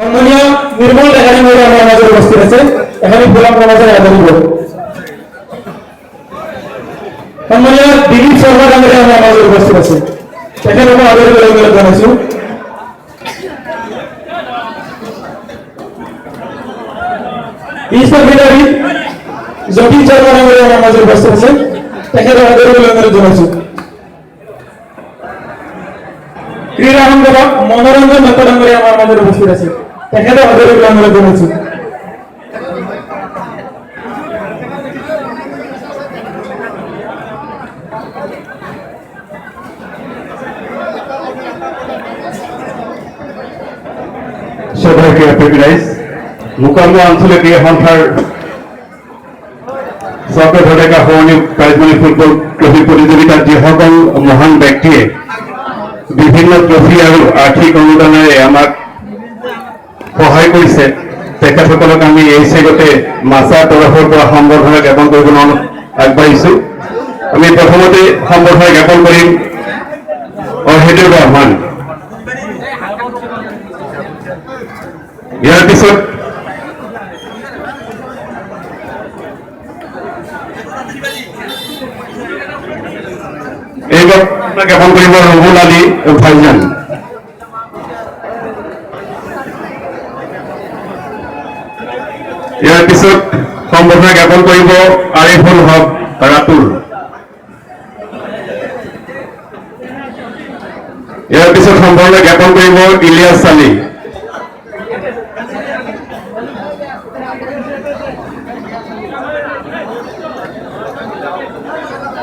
সম্মানীয় নির্মল এখানে আমার মাঝে উপস্থিত আছে। এখানে গোলাম রমাজান আদরিব। সম্মানীয় দিলীপ শর্মা ডাঙ্গারে আমার মাঝে উপস্থিত আছে। এখানে আমি আদর করে জানাচ্ছি। ইসলামী জটিল শর্মা ডাঙ্গারে আমার মাঝে উপস্থিত আছে। এখানে আদর করে জানাচ্ছি। ক্রীড়া সম্পাদক মনোরঞ্জন দত্ত ডাঙ্গারে আমার মাঝে উপস্থিত আছে। এখানে আদর করে জানাচ্ছি। সবাইকে প্রেমিরাইজ মুকামো আঞ্চলিক ক্রীড়া সন্থাৰ চক্ৰ ধনেকা সৰণী প্ৰাইজমণি ফুটবল ট্ৰফি প্ৰতিযোগিতাত যিসকল মহান ব্যক্তিয়ে বিভিন্ন ট্ৰফি আৰু আৰ্থিক অনুদানেৰে আমাক সহায় কৰিছে তেখেতসকলক আমি এই চেগতে মাছাৰ তৰফৰ পৰা সম্বৰ্ধনা জ্ঞাপন কৰিবলৈ আগবাঢ়িছো। আমি প্ৰথমতে সম্বৰ্ধনা জ্ঞাপন কৰিম অহেদুৰ ৰহমান। ইয়াৰ পিছত এইবাৰ জ্ঞাপন কৰিব ৰবুল আলী ভাইজান। ইয়াৰ পিছত সম্বৰ্ধনা জ্ঞাপন কৰিব আৰিফুল হক ৰাতুল। ইয়াৰ পিছত সম্বৰ্ধনা জ্ঞাপন কৰিব ইলিয়াছ আলী।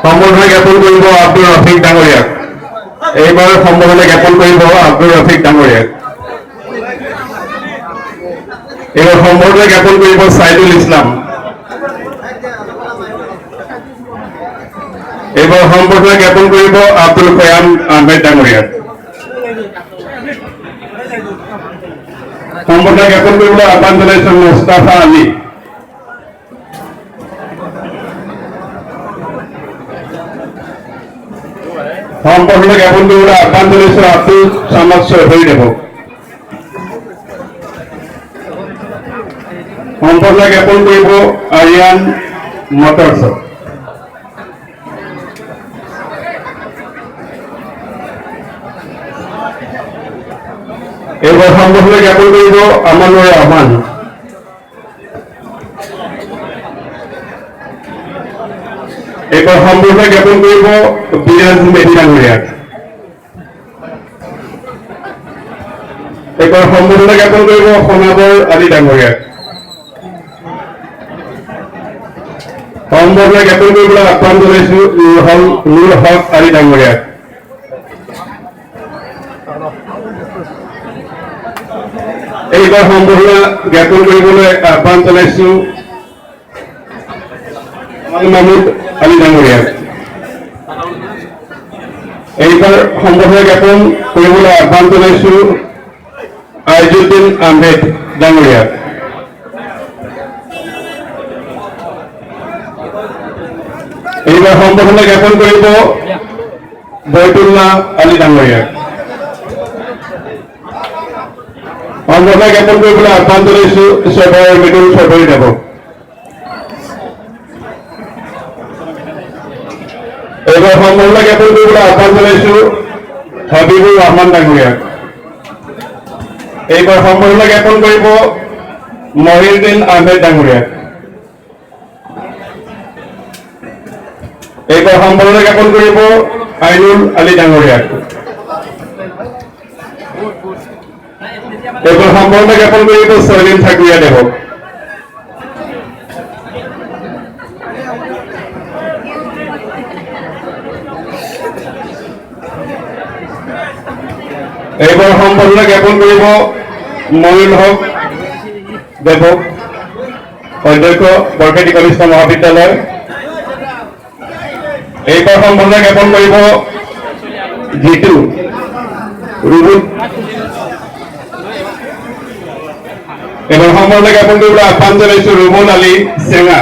সম্বৰ্ধনা জ্ঞাপন কৰিব আব্দুল ৰফিক ডাঙৰীয়াক। এইবাৰ সম্বৰ্ধনা জ্ঞাপন কৰিব আব্দুল ৰফিক ডাঙৰীয়াক। এইবাৰ সম্বৰ্ধনা জ্ঞাপন কৰিব ছাইদুল ইছলাম। এইবাৰ সম্বৰ্ধনা জ্ঞাপন কৰিব আব্দুল কয়াম আহমেদ ডাঙৰীয়াক। সম্বৰ্ধনা জ্ঞাপন কৰিবলৈ আহ্বান জনাইছো মুস্তাফা আলী। সম্বৰ্ধনা জ্ঞাপন কৰিবলৈ আহ্বান জনাইছো আব্দুল সামাদ চৌধুৰীদেৱক। সম্বৰ্ধনা জ্ঞাপন কৰিব আৰিয়ান মটৰ্ছক। এইবাৰ সম্বৰ্ধনা জ্ঞাপন কৰিব আমানুৰ ৰহমান। এইবাৰ সম্বৰ্ধনা জ্ঞাপন কৰিব বিৰাজ মেধি ডাঙৰীয়াক। এইবাৰ সম্বৰ্ধনা জ্ঞাপন কৰিব সোণাবৰ আলী ডাঙৰীয়াক। সম্বৰ্ধনা জ্ঞাপন কৰিবলৈ আহ্বান জনাইছো নুৰ হক আলী ডাঙৰীয়াক। এইবাৰ সম্বৰ্ধনা জ্ঞাপন কৰিবলৈ আহ্বান জনাইছো মাহমুদ আলী ডাঙৰীয়াক। এইবাৰ সম্বৰ্ধনা জ্ঞাপন কৰিবলৈ আহ্বান জনাইছো আইজুদ্দিন আহমেদ ডাঙৰীয়াক। এইবাৰ সম্বৰ্ধনা জ্ঞাপন কৰিব বৈতুল্লাহ আলী ডাঙৰীয়াক। সম্বৰ্ধনা জ্ঞাপন কৰিবলৈ আহ্বান জনাইছো চৌধুৰী মৃদুল চৌধুৰীদেৱক। এইবাৰ সম্বৰ্ধনা জ্ঞাপন কৰিবলৈ আহ্বান জনাইছো হাবিবুৰ ৰহমান ডাঙৰীয়াক। এইবাৰ সম্বৰ্ধনা জ্ঞাপন কৰিব মহিউদ্দিন আহমেদ ডাঙৰীয়াক। এইবাৰ সম্বৰ্ধনা জ্ঞাপন কৰিব আইনুল আলী ডাঙৰীয়াক। এইবাৰ সম্বৰ্ধনা জ্ঞাপন কৰিব চলিম ঠাকুৰীয়াদেৱক। এইবাৰ সম্বৰ্ধনা জ্ঞাপন কৰিব মঈনুল হক দেৱক, অধ্যক্ষ বৰপেটা কনিষ্ঠ মহাবিদ্যালয়। এইবাৰ সম্বৰ্ধনা জ্ঞাপন কৰিব জিতু ৰুবুল। এইবাৰ সম্বৰ্ধনা জ্ঞাপন কৰিবলৈ আহ্বান জনাইছো ৰুবুল আলী চেঙা।